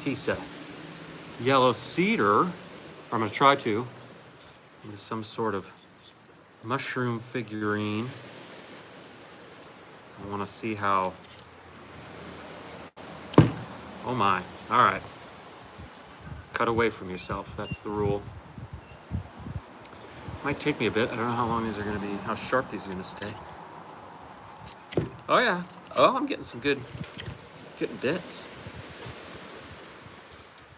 piece of yellow cedar, or I'm gonna try to, into some sort of mushroom figurine. I wanna see how, oh my, all right. Cut away from yourself, that's the rule. Might take me a bit. I don't know how long these are gonna be, how sharp these are gonna stay. Oh yeah, oh, I'm getting some good bits.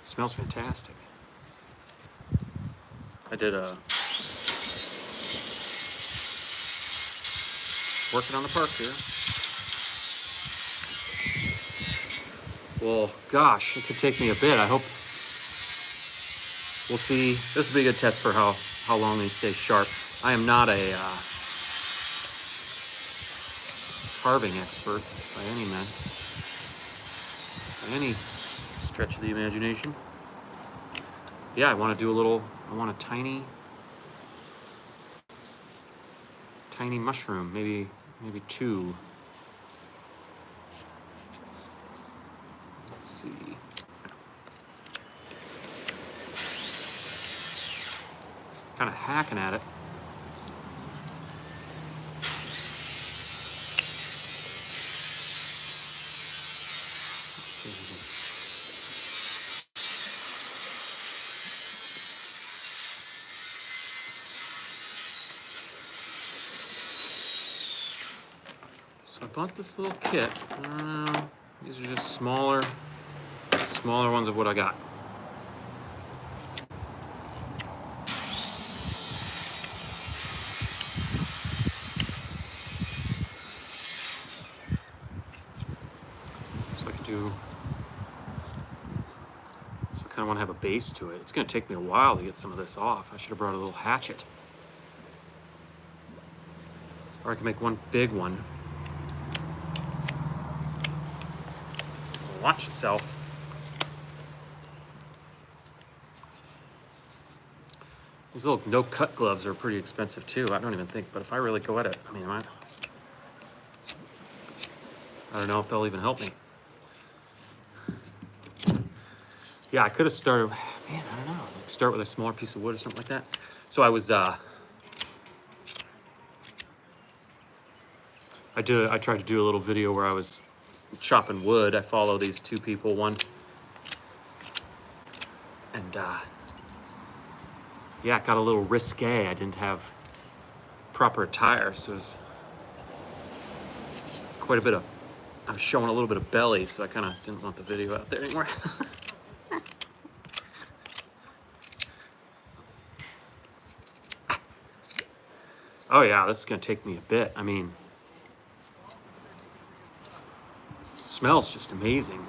Smells fantastic. I did working on the park here. Well, gosh, it could take me a bit. I hope, we'll see. This will be a good test for how long they stay sharp. I am not a carving expert by any stretch of the imagination. Yeah, I want to do I want a tiny mushroom, maybe 2. Let's see. Kind of hacking at it. So I bought this little kit. These are just smaller ones of what I got. So I kind of want to have a base to it. It's going to take me a while to get some of this off. I should have brought a little hatchet. Or I can make one big one. Watch yourself. These little no-cut gloves are pretty expensive too. I don't even think, but if I really go at it, I mean, I don't know if they'll even help me. Yeah, I could have started, man, I don't know, like start with a smaller piece of wood or something like that. So I was, I tried to do a little video where I was chopping wood. I follow these 2 people, one, and yeah, it got a little risque. I didn't have proper attire, so it was quite a bit of, I was showing a little bit of belly, so I kind of didn't want the video out there anymore. Oh yeah, this is gonna take me a bit. I mean, it smells just amazing.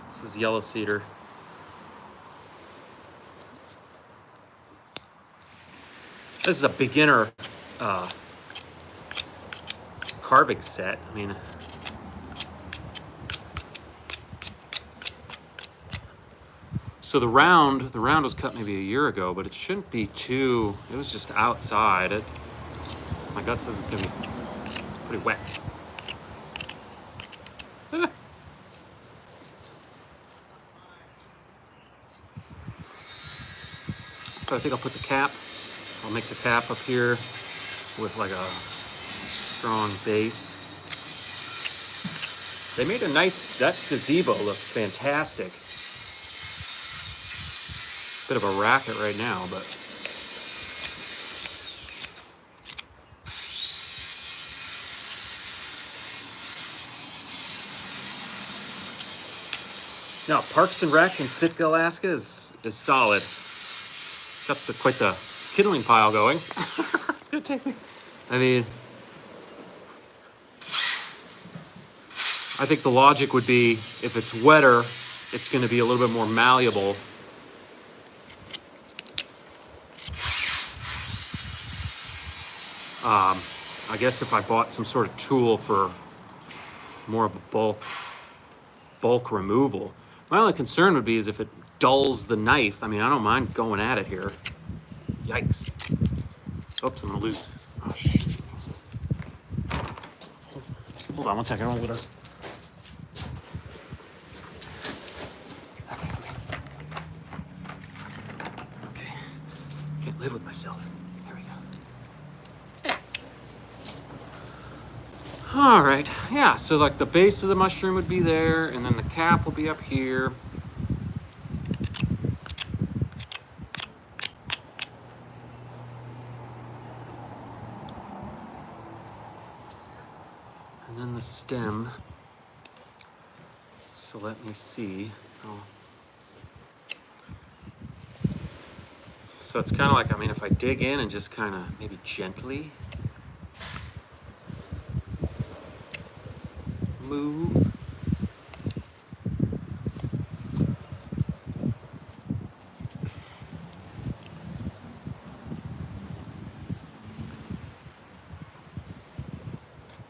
This is yellow cedar. This is a beginner carving set. I mean, so the round was cut maybe a year ago, but it shouldn't be too, it was just outside. My gut says it's gonna be pretty wet. So I think I'll put the cap, I'll make the cap up here with like a strong base. They made a nice, that gazebo looks fantastic. Bit of a racket right now, but now Parks and Rec in Sitka, Alaska is solid. Got quite the kindling pile going. It's gonna take me. I mean, I think the logic would be if it's wetter, it's gonna be a little bit more malleable. I guess if I bought some sort of tool for more of a bulk removal. My only concern would be is if it dulls the knife. I mean, I don't mind going at it here. Yikes. Oops, I'm gonna lose. Oh, shit. Hold on one second. Live with myself. There we go. All right, yeah, so like the base of the mushroom would be there, and then the cap will be up here. And then the stem. So let me see. Oh. So it's kind of like, I mean, if I dig in and just kind of maybe gently move.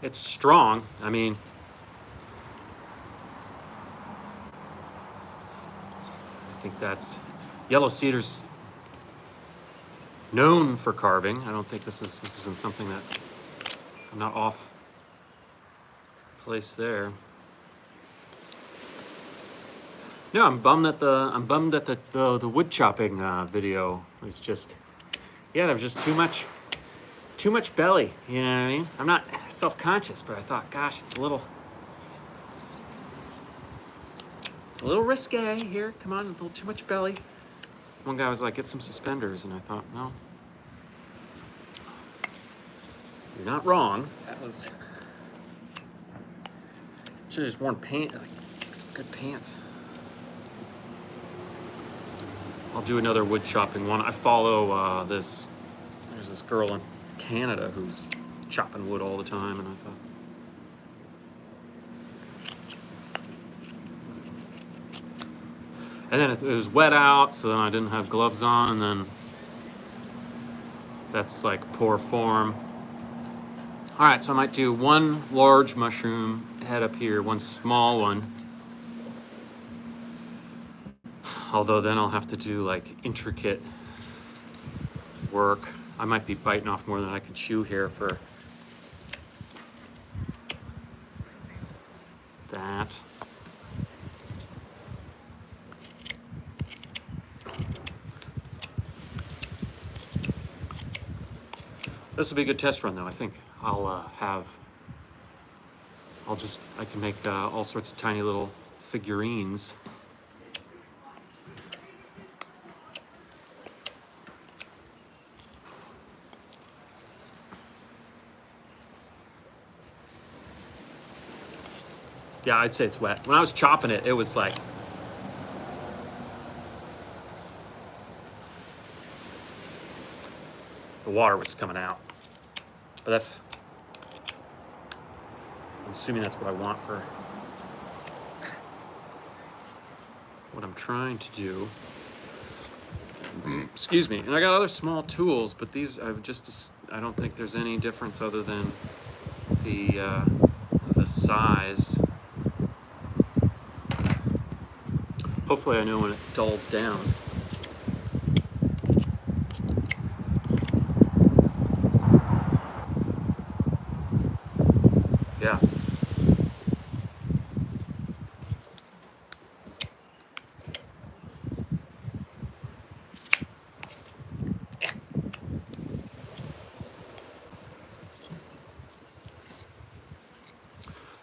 It's strong. I mean, I think that's yellow cedar's known for carving. I don't think this isn't something that I'm not off place there. No, I'm bummed that the wood chopping video was just, yeah, there was just too much belly. You know what I mean? I'm not self-conscious, but I thought, gosh, it's a little risque here. Come on, a little too much belly. One guy was like, get some suspenders, and I thought, no, you're not wrong. That was, should have just worn pants, like some good pants. I'll do another wood chopping one. I follow there's this girl in Canada who's chopping wood all the time, and I thought, and then it was wet out, so then I didn't have gloves on, and then that's like poor form. All right, so I might do one large mushroom head up here, one small one. Although then I'll have to do like intricate work. I might be biting off more than I can chew here for that. This will be a good test run though. I think I can make all sorts of tiny little figurines. Yeah, I'd say it's wet. When I was chopping it, it was like, the water was coming out. But that's, I'm assuming that's what I want for what I'm trying to do. Excuse me. And I got other small tools, but these, I don't think there's any difference other than the size. Hopefully I know when it dulls down. Yeah.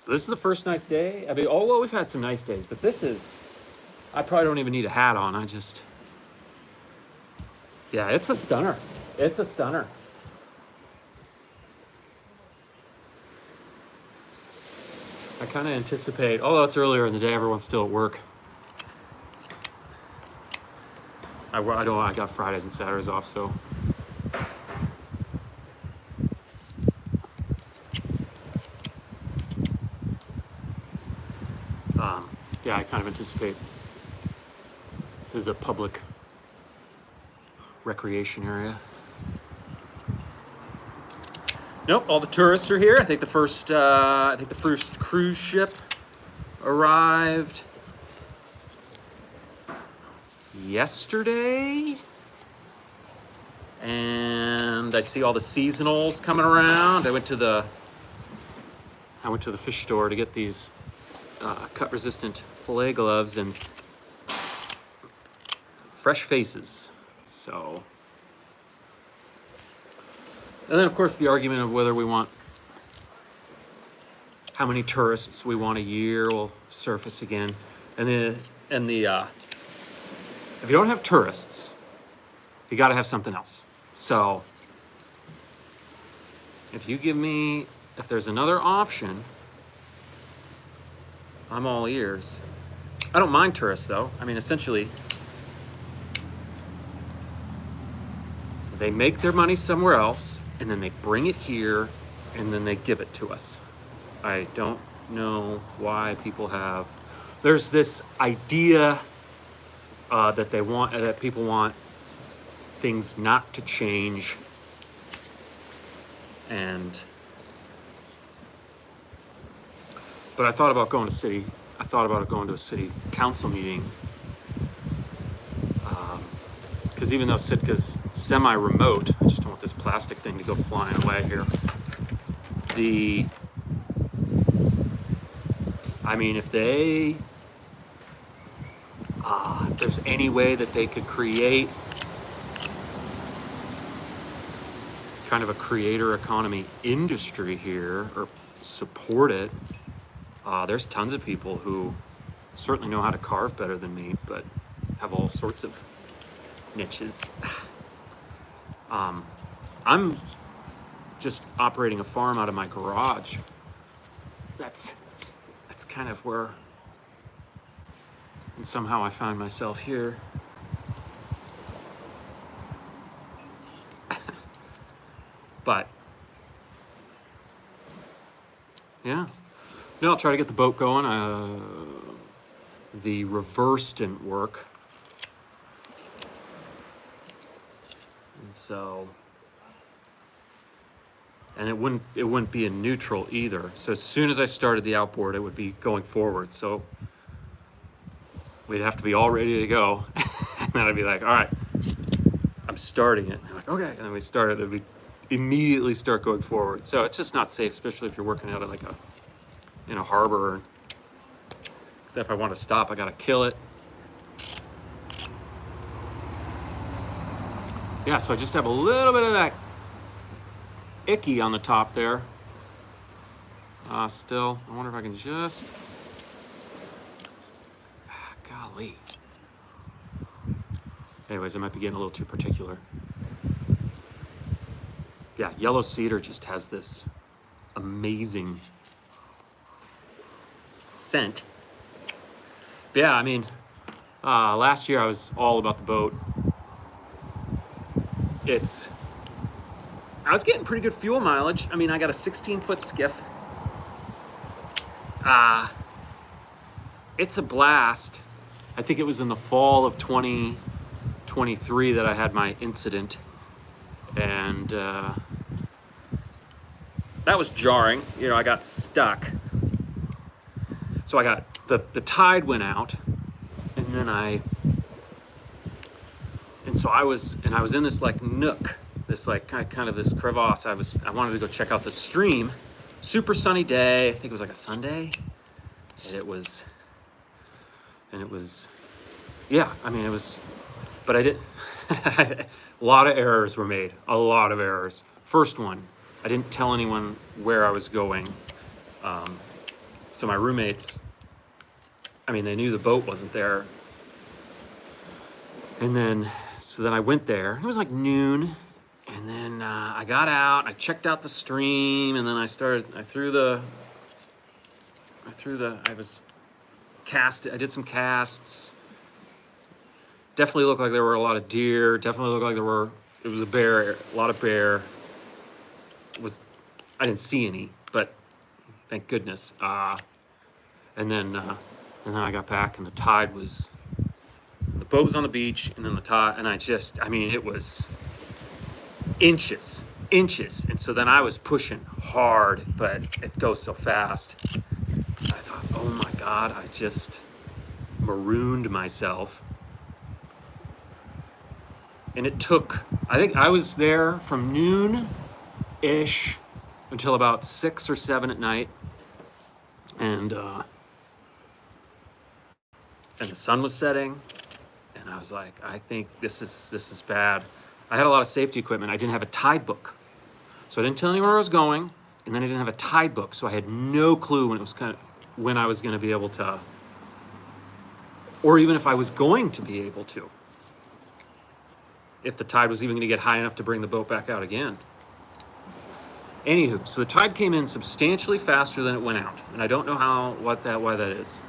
This is the first nice day. I mean, oh, well, we've had some nice days, but this is, I probably don't even need a hat on. Yeah, it's a stunner. It's a stunner. I kind of anticipate, although it's earlier in the day, everyone's still at work. I got Fridays and Saturdays off, so. Yeah, I kind of anticipate this is a public recreation area. Nope, all the tourists are here. I think the first cruise ship arrived yesterday, and I see all the seasonals coming around. I went to the fish store to get these cut-resistant fillet gloves and fresh faces. So And then, of course, the argument of whether we want, how many tourists we want a year will surface again. And if you don't have tourists, you got to have something else. So if there's another option, I'm all ears. I don't mind tourists though. I mean, essentially, they make their money somewhere else and then they bring it here and then they give it to us. I don't know why there's this idea that people want things not to change, but I thought about going to a city council meeting, because even though Sitka's semi-remote, I just don't want this plastic thing to go flying away here. If there's any way that they could create kind of a creator economy industry here or support it, there's tons of people who certainly know how to carve better than me, but have all sorts of niches. I'm just operating a farm out of my garage. That's kind of where, and somehow I find myself here. But yeah, no, I'll try to get the boat going. The reverse didn't work, and it wouldn't be in neutral either. So as soon as I started the outboard, it would be going forward. So we'd have to be all ready to go, and then I'd be like, all right, I'm starting it. And I'm like, okay, and then we started. It would immediately start going forward. So it's just not safe, especially if you're working out of in a harbor. Because if I want to stop, I gotta kill it. Yeah, so I just have a little bit of that icky on the top there. Still, I wonder if I can just, golly. Anyways, I might be getting a little too particular. Yeah, yellow cedar just has this amazing scent. But yeah, I mean, last year I was all about the boat. I was getting pretty good fuel mileage. I mean, I got a 16-foot skiff. It's a blast. I think it was in the fall of 2023 that I had my incident. And that was jarring. You know, I got stuck. So I got, the tide went out, and then I was in this like nook, this like kind of this crevasse. I wanted to go check out the stream. Super sunny day. I think it was like a Sunday. And it was, yeah, I mean, it was, but I did, a lot of errors were made. A lot of errors. First one, I didn't tell anyone where I was going. So my roommates, I mean, they knew the boat wasn't there. And so then I went there. It was like noon. And then I got out, I checked out the stream, and then I did some casts. Definitely looked like there were a lot of deer. Definitely looked like it was a lot of bear. I didn't see any, but thank goodness. And then I got back, and the boat was on the beach, and then the tide, and it was inches. And so then I was pushing hard, but it goes so fast. I thought, oh my God, I just marooned myself. And it took, I think I was there from noon-ish until about 6 or 7 at night. And the sun was setting. And I was like, I think this is bad. I had a lot of safety equipment. I didn't have a tide book. So I didn't tell anyone where I was going, and then I didn't have a tide book, so I had no clue when I was going to be able to, or even if I was going to be able to, if the tide was even going to get high enough to bring the boat back out again. Anywho, so the tide came in substantially faster than it went out, and I don't know why that is.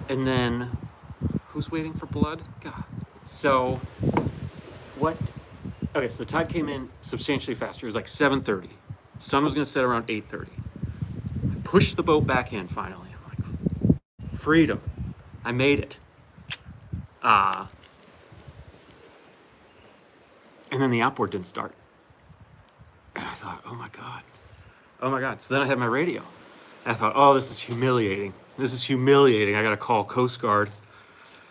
And then, who's waiting for blood? God. So, okay, so the tide came in substantially faster. It was like 7:30. The sun was going to set around 8:30. I pushed the boat back in finally. I'm like, freedom. I made it. And then the outboard didn't start. And I thought, oh my God. So then I had my radio. And I thought, oh, this is humiliating. I got to call Coast Guard.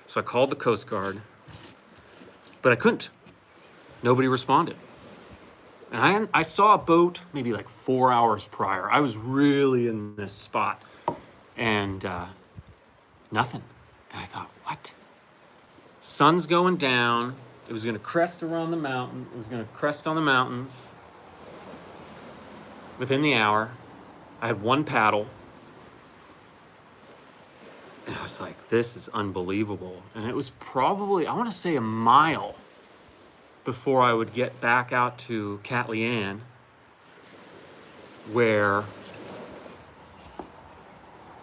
So I called the Coast Guard, but I couldn't. Nobody responded. And I saw a boat maybe like 4 hours prior. I was really in this spot, and nothing. And I thought, what? Sun's going down. It was going to crest around the mountain. It was going to crest on the mountains within the hour. I had one paddle. And I was like, this is unbelievable. And it was probably, I want to say, a mile before I would get back out to Catlean, where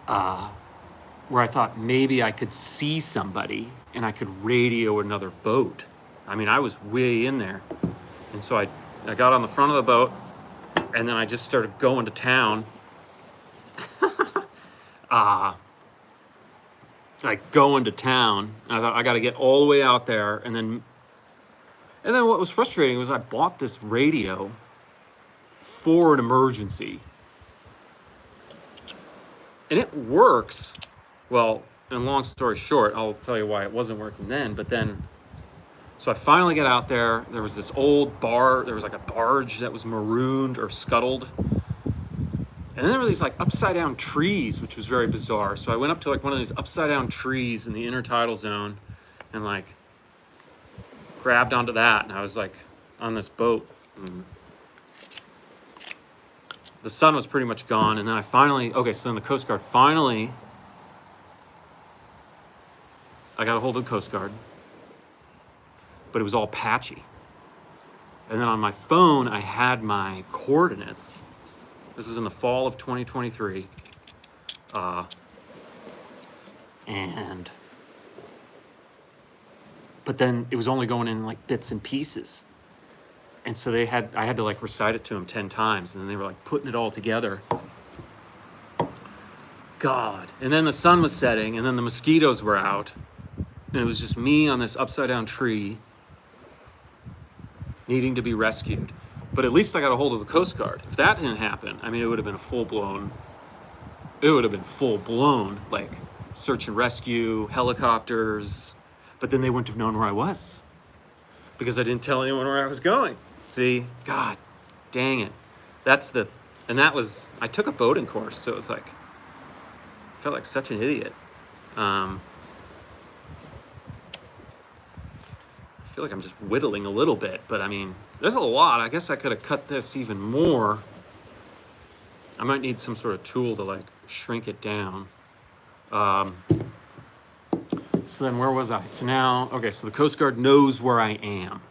I thought maybe I could see somebody and I could radio another boat. I mean, I was way in there. And so I got on the front of the boat, and then I just started going to town. Like going to town. And I thought, I got to get all the way out there. And then what was frustrating was I bought this radio for an emergency. And it works. Well, and long story short, I'll tell you why it wasn't working then. But then, so I finally get out there. There was this old there was like a barge that was marooned or scuttled. And then there were these like upside down trees, which was very bizarre. So I went up to like one of these upside down trees in the intertidal zone and like grabbed onto that. And I was like on this boat. And the sun was pretty much gone. And then so then the Coast Guard finally, I got a hold of the Coast Guard, but it was all patchy. And then on my phone, I had my coordinates. This is in the fall of 2023. But then it was only going in like bits and pieces. And so I had to like recite it to them 10 times, and then they were like putting it all together. God. And then the sun was setting, and then the mosquitoes were out. And it was just me on this upside down tree needing to be rescued. But at least I got a hold of the Coast Guard. If that didn't happen, I mean, it would have been full-blown, like, search and rescue, helicopters. But then they wouldn't have known where I was because I didn't tell anyone where I was going. See, God, dang it. I took a boating course, so it was like, I felt like such an idiot. I feel like I'm just whittling a little bit, but I mean, there's a lot. I guess I could have cut this even more. I might need some sort of tool to like shrink it down. So then where was I? So now, okay, so the Coast Guard knows where I am,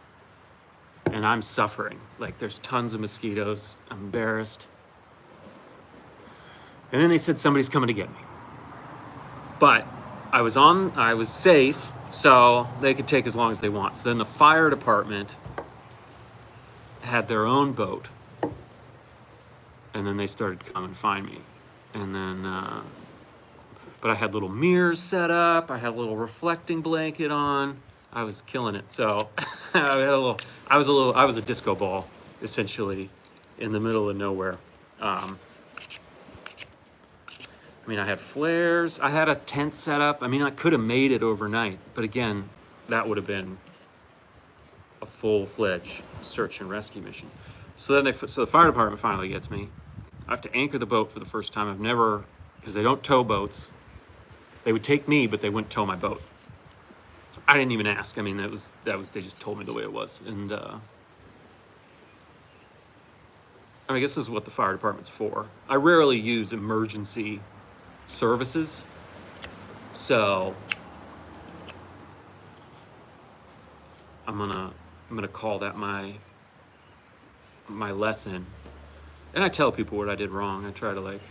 and I'm suffering. Like there's tons of mosquitoes. I'm embarrassed. And then they said somebody's coming to get me. But I was safe, so they could take as long as they want. So then the fire department had their own boat, and then they started to come and find me. And then, but I had little mirrors set up. I had a little reflecting blanket on. I was killing it. So I was a disco ball, essentially, in the middle of nowhere. I mean, I had flares. I had a tent set up. I mean, I could have made it overnight, but again, that would have been a full-fledged search and rescue mission. So then so the fire department finally gets me. I have to anchor the boat for the first time. Because they don't tow boats. They would take me, but they wouldn't tow my boat. I didn't even ask. I mean, that was they just told me the way it was. And I guess this is what the fire department's for. I rarely use emergency services, so I'm gonna call that my lesson. And I tell people what I did wrong. I try to like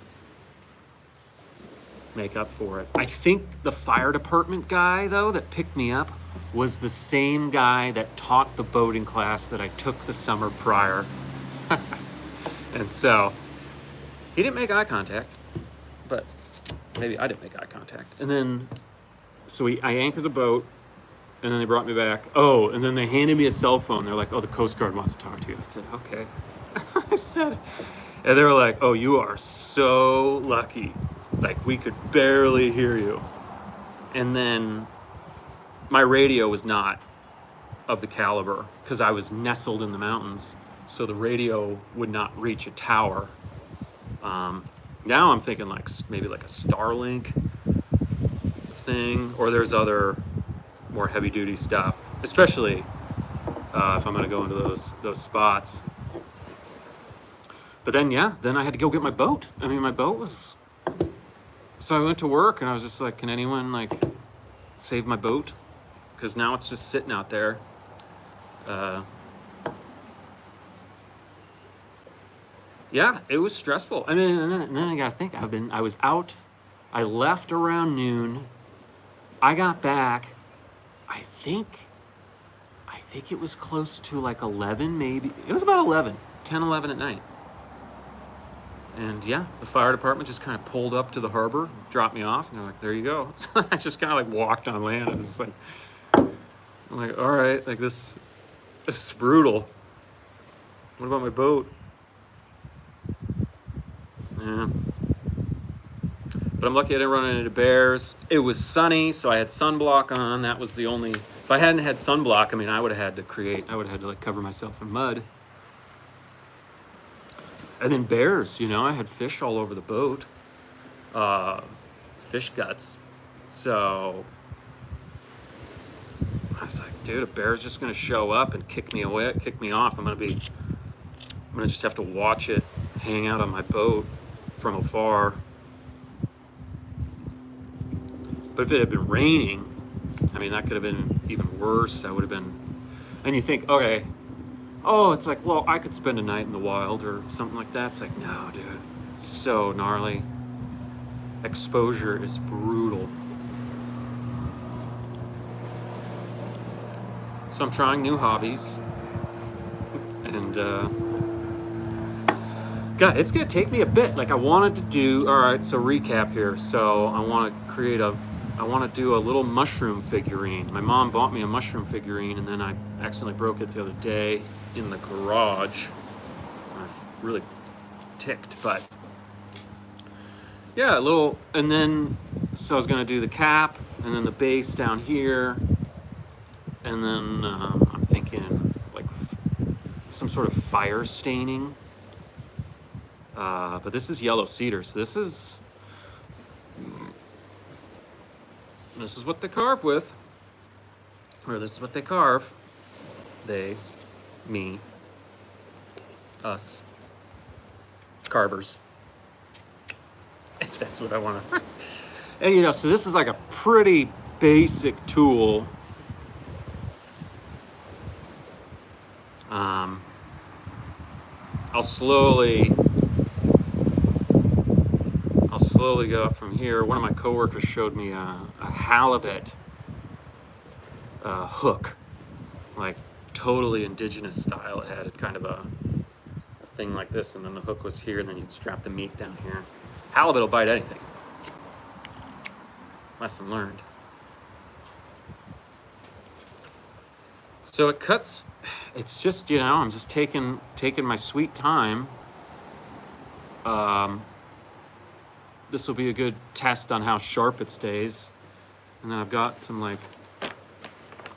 make up for it. I think the fire department guy though that picked me up was the same guy that taught the boating class that I took the summer prior. And so he didn't make eye contact, but maybe I didn't make eye contact. And then so I anchored the boat, and then they brought me back. Oh, and then they handed me a cell phone. They're like, "Oh, the Coast Guard wants to talk to you." I said, "Okay." I said, and they were like, "Oh, you are so lucky. Like, we could barely hear you." And then my radio was not of the caliber because I was nestled in the mountains, so the radio would not reach a tower. Now I'm thinking like maybe like a Starlink thing, or there's other more heavy-duty stuff, especially if I'm going to go into those spots. But then, yeah, then I had to go get my boat. I mean, my boat was... So I went to work, and I was just like, can anyone, like, save my boat? Because now it's just sitting out there. Yeah, it was stressful. I mean, and then I got to think, I was out. I left around noon. I got back, I think it was close to like 11, maybe. It was about 10, 11 at night. And yeah, the fire department just kind of pulled up to the harbor, dropped me off, and they're like, "There you go." So I just kind of like walked on land. It was like, I'm like, all right, like this is brutal. What about my boat? Yeah. But I'm lucky I didn't run into bears. It was sunny, so I had sunblock on. That was the only... If I hadn't had sunblock, I mean, I would have had to like cover myself in mud. And then bears, you know, I had fish all over the boat. Fish guts. So I was like, dude, a bear's just gonna show up and kick me away, kick me off. I'm gonna just have to watch it hang out on my boat from afar. But if it had been raining, I mean, that could have been even worse. That would have been... And you think, okay, oh, it's like, well, I could spend a night in the wild or something like that. It's like, no, dude, it's so gnarly. Exposure is brutal. So I'm trying new hobbies. And, God, it's gonna take me a bit. Like I wanted to do, all right, so recap here. So I want to do a little mushroom figurine. My mom bought me a mushroom figurine, and then I accidentally broke it the other day in the garage. I'm really ticked, but yeah, a little. And then, so I was gonna do the cap, and then the base down here, and then I'm thinking like some sort of fire staining. But this is yellow cedar, so this is what they carve with, or this is what they carve. They, me, us, carvers. That's what I want to. And you know, so this is like a pretty basic tool. I'll slowly go up from here. One of my coworkers showed me a halibut hook, like totally indigenous style. It had kind of a thing like this, and then the hook was here, and then you'd strap the meat down here. Halibut will bite anything. Lesson learned. So it cuts. It's just, you know, I'm just taking my sweet time. This will be a good test on how sharp it stays. And then I've got some like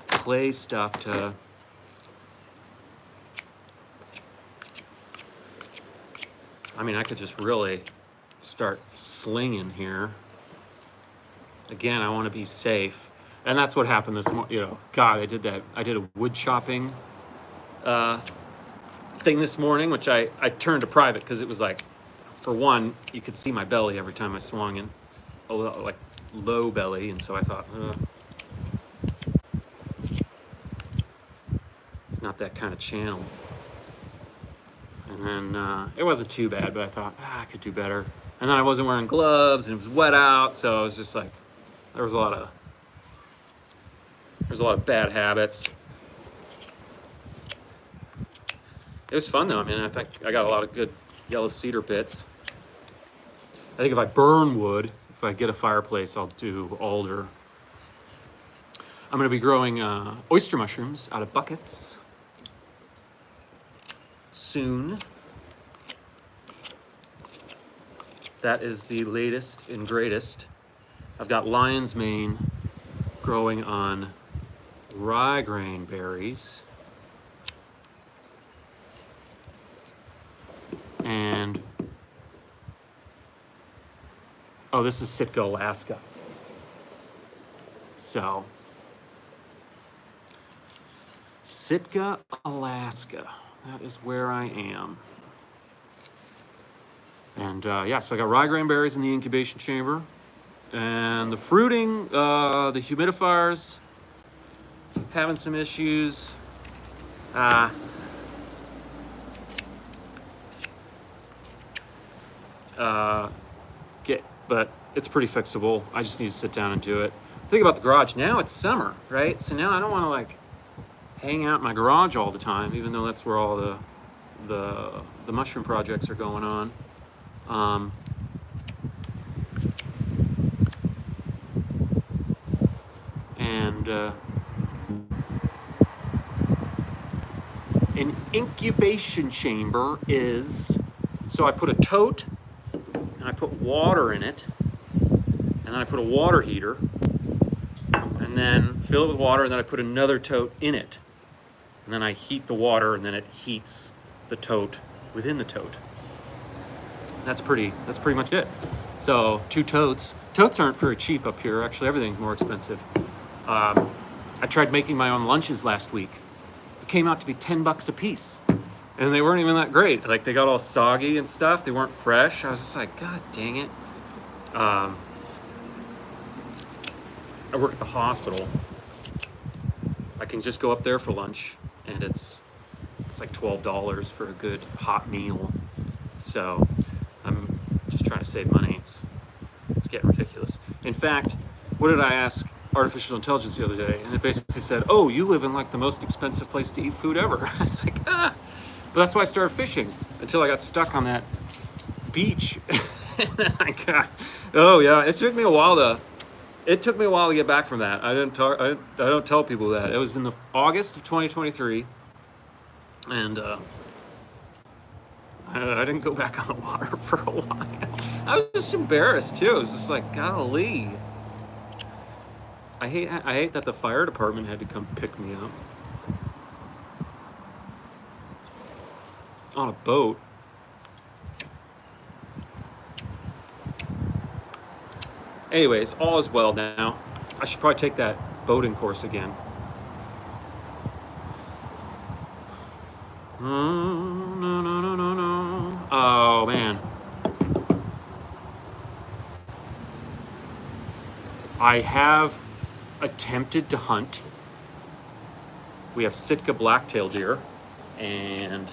clay stuff to... I mean, I could just really start slinging here. Again, I want to be safe. And that's what happened this morning. You know, God, I did a wood chopping thing this morning, which I turned to private because it was like, for one, you could see my belly every time I swung in, a little, like low belly, and so I thought, it's not that kind of channel. And then it wasn't too bad, but I thought, I could do better. And then I wasn't wearing gloves, and it was wet out, so it was just like, there's a lot of bad habits. It was fun though. I mean, I think I got a lot of good yellow cedar bits. I think if I burn wood, if I get a fireplace, I'll do alder. I'm gonna be growing oyster mushrooms out of buckets soon. That is the latest and greatest. I've got lion's mane growing on rye grain berries. And, oh, this is Sitka, Alaska. So, Sitka, Alaska. That is where I am. And yeah, so I got rye grain berries in the incubation chamber. And the fruiting, the humidifiers, having some issues. But it's pretty fixable. I just need to sit down and do it. Think about the garage. Now it's summer, right? So now I don't want to like hang out in my garage all the time, even though that's where all the mushroom projects are going on. An incubation chamber is, so I put a tote and I put water in it, and then I put a water heater, and then fill it with water, and then I put another tote in it, and then I heat the water, and then it heats the tote within the tote. That's pretty much it. So 2 totes. Totes aren't very cheap up here. Actually, everything's more expensive. I tried making my own lunches last week. It came out to be $10 a piece. And they weren't even that great. Like, they got all soggy and stuff. They weren't fresh. I was just like, God dang it. I work at the hospital. I can just go up there for lunch, and it's like $12 for a good hot meal. So I'm just trying to save money. It's getting ridiculous. In fact, what did I ask artificial intelligence the other day? And it basically said, oh, you live in like the most expensive place to eat food ever. I was like, But that's why I started fishing, until I got stuck on that beach. And then I got, oh yeah, it took me a while to get back from that. I don't tell people that. It was in the August of 2023, and I didn't go back on the water for a while. I was just embarrassed too. It was just like, golly. I hate that the fire department had to come pick me up on a boat. Anyways, all is well now. I should probably take that boating course again. No. Oh, man. I have attempted to hunt. We have Sitka black-tailed deer, and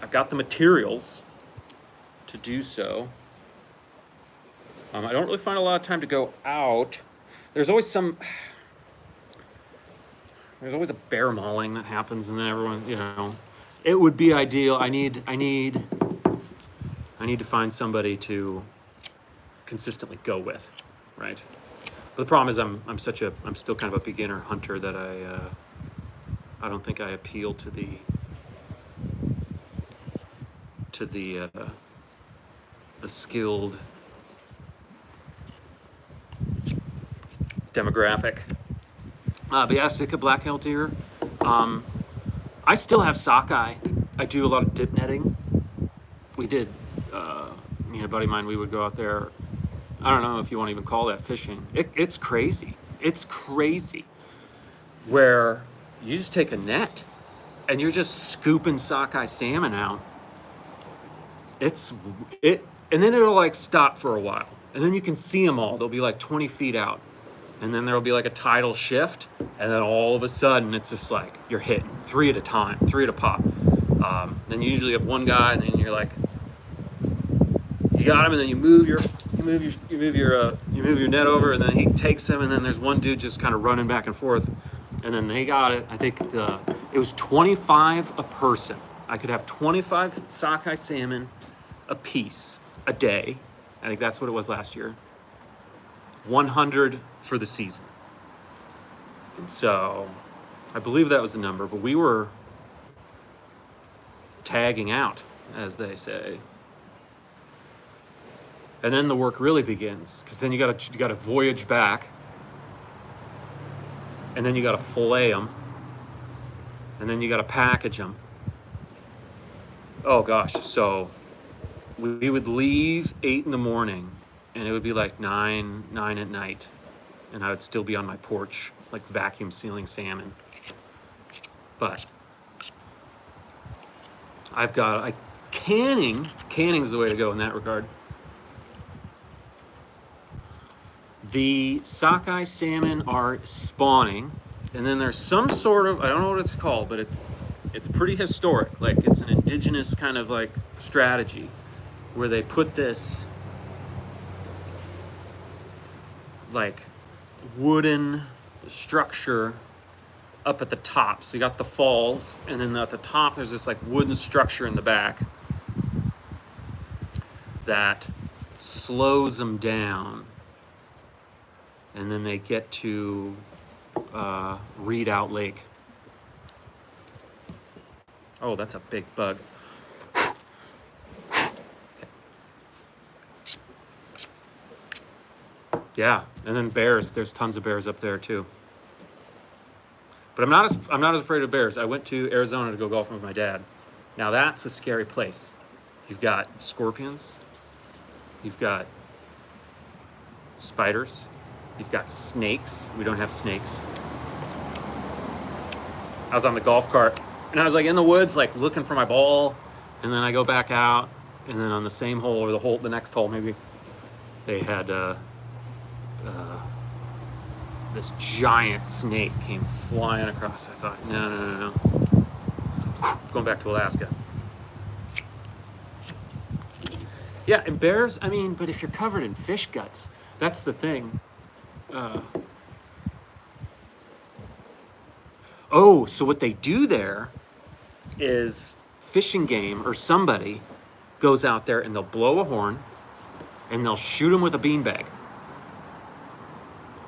I've got the materials to do so. I don't really find a lot of time to go out. There's always a bear mauling that happens, and then everyone, it would be ideal. I need to find somebody to consistently go with, right? But the problem is I'm still kind of a beginner hunter, that I don't think I appeal to the skilled demographic. But yeah, Sitka black-tailed deer. I still have sockeye. I do a lot of dip netting. We did, me and a buddy of mine, we would go out there I don't know if you want to even call that fishing. It's crazy. It's crazy. Where you just take a net and you're just scooping sockeye salmon out. And then it'll like stop for a while. And then you can see them all. They'll be like 20 feet out. And then there'll be like a tidal shift. And then all of a sudden, it's just like you're hitting 3 at a time, 3 at a pop. Then you usually have one guy, and then you're like, you got him, and then you move your net over, and then he takes him, and then there's one dude just kind of running back and forth, and then they got it. I think it was 25 a person. I could have 25 sockeye salmon a piece a day. I think that's what it was last year. 100 for the season. And so I believe that was the number, but we were tagging out, as they say. And then the work really begins, because then you gotta voyage back, and then you gotta fillet them, and then you gotta package them. Oh gosh, so we would leave 8 in the morning, and it would be like 9 at night, and I would still be on my porch, like vacuum sealing salmon. But canning's the way to go in that regard. The sockeye salmon are spawning, and then there's some sort of, I don't know what it's called, but it's pretty historic. Like, it's an indigenous kind of like strategy where they put this like wooden structure up at the top. So you got the falls, and then at the top there's this like wooden structure in the back that slows them down, and then they get to Redoubt Lake. Oh, that's a big bug. Yeah, and then bears. There's tons of bears up there too. But I'm not as afraid of bears. I went to Arizona to go golfing with my dad. Now that's a scary place. You've got scorpions. You've got spiders. You've got snakes. We don't have snakes. I was on the golf cart, and I was like in the woods, like looking for my ball, and then I go back out, and then on the same hole or the next hole, maybe they had this giant snake came flying across. I thought, no. Going back to Alaska. Yeah, and bears, I mean, but if you're covered in fish guts, that's the thing. So what they do there is fishing game or somebody goes out there and they'll blow a horn and they'll shoot them with a beanbag.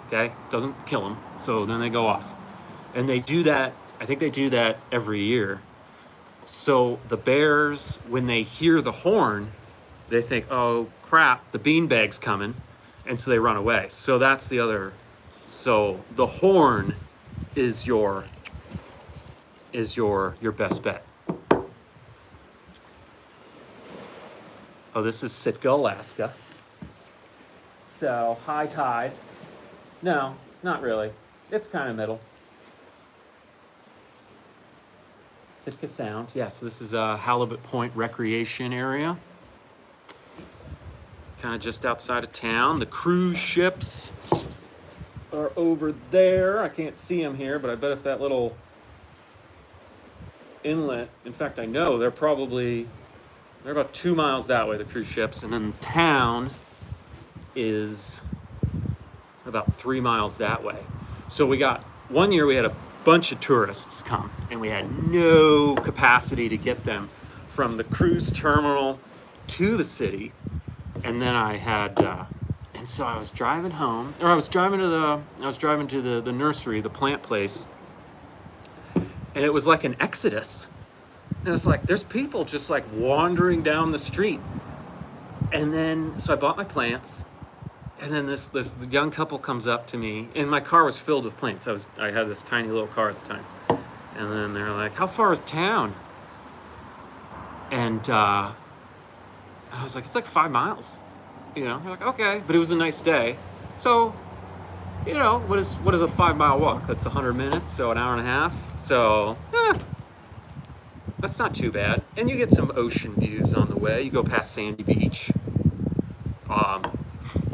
Okay, doesn't kill them, so then they go off. And they do that, I think they do that every year. So the bears, when they hear the horn, they think, oh crap, the beanbag's coming, and so they run away. So that's the other, so the horn is your best bet. Oh, this is Sitka, Alaska. So high tide. No, not really. It's kind of middle. Sitka Sound. Yeah, so this is a Halibut Point recreation area. Kind of just outside of town. The cruise ships are over there. I can't see them here, but I bet if that little inlet, in fact, I know they're about 2 miles that way, the cruise ships, and then the town is about 3 miles that way. So one year we had a bunch of tourists come, and we had no capacity to get them from the cruise terminal to the city. And then I had, and so I was driving home, or I was driving to the nursery, the plant place, and it was like an exodus. And it was like, there's people just like wandering down the street. And then, so I bought my plants, and then this young couple comes up to me, and my car was filled with plants. I had this tiny little car at the time. And then they're like, how far is town? And I was like, it's like 5 miles. You know, you're like, okay, but it was a nice day. So, you know, what is a 5 mile walk? That's 100 minutes, so an hour and a half. So, that's not too bad. And you get some ocean views on the way. You go past Sandy Beach.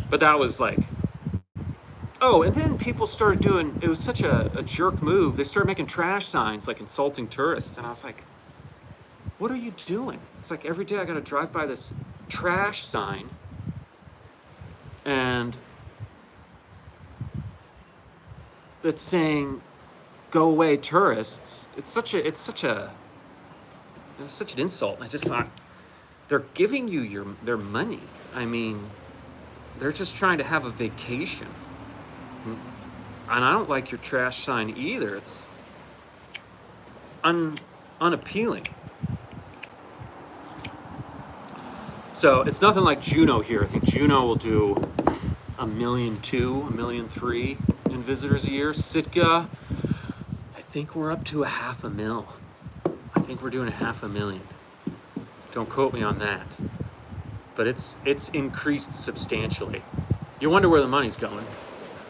But that was like, oh, and then people started doing, it was such a jerk move. They started making trash signs, like insulting tourists. And I was like, what are you doing? It's like every day I got to drive by this trash sign. And that's saying, go away, tourists. It's such an insult. I just thought, they're giving you their money. I mean, they're just trying to have a vacation. And I don't like your trash sign either. It's unappealing. So it's nothing like Juneau here. I think Juneau will do 1.2 million, 1.3 million in visitors a year. Sitka, I think we're up to 500,000. I think we're doing 500,000. Don't quote me on that. But it's increased substantially. You wonder where the money's going.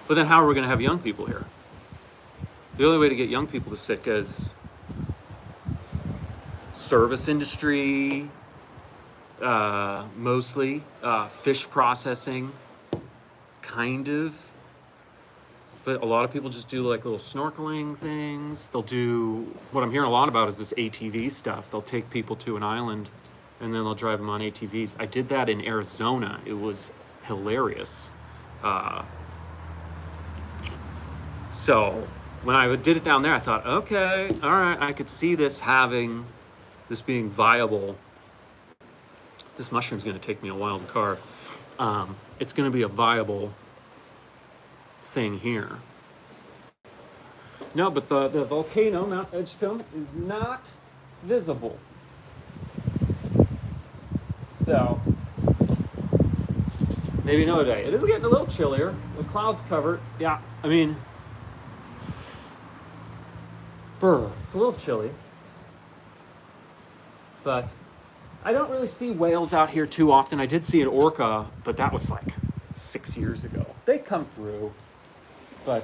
But then how are we going to have young people here? The only way to get young people to Sitka is service industry, mostly, fish processing, kind of. But a lot of people just do like little snorkeling things. They'll do, what I'm hearing a lot about is this ATV stuff. They'll take people to an island and then they'll drive them on ATVs. I did that in Arizona. It was hilarious. So when I did it down there, I thought, okay, all right, I could see this being viable. This mushroom's gonna take me a while to carve. It's gonna be a viable thing here. No, but the volcano, Mount Edgecombe, is not visible. So, maybe another day. It is getting a little chillier. The clouds covered. Yeah, I mean, it's a little chilly. But I don't really see whales out here too often. I did see an orca, but that was like 6 years ago. They come through, but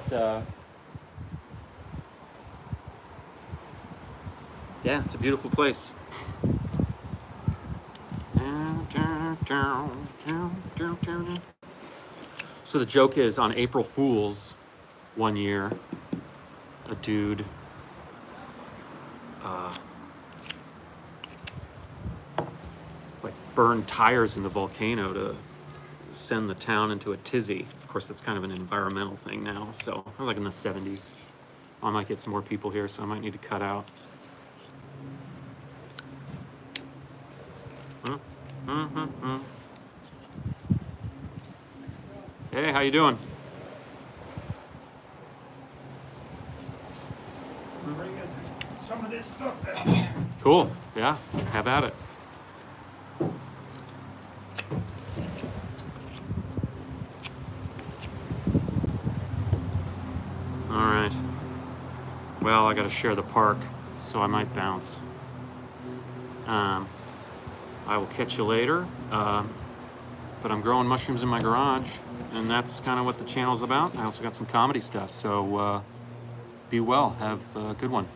yeah, it's a beautiful place. So the joke is, on April Fool's one year, a dude like burned tires in the volcano to send the town into a tizzy. Of course, that's kind of an environmental thing now. So I was like in the 70s. I might get some more people here, so I might need to cut out. Hey, how you doing? Some of this stuff there. Cool. Yeah, have at it. All right. Well, I got to share the park, so I might bounce. I will catch you later. But I'm growing mushrooms in my garage, and that's kind of what the channel's about. I also got some comedy stuff, so be well. Have a good one.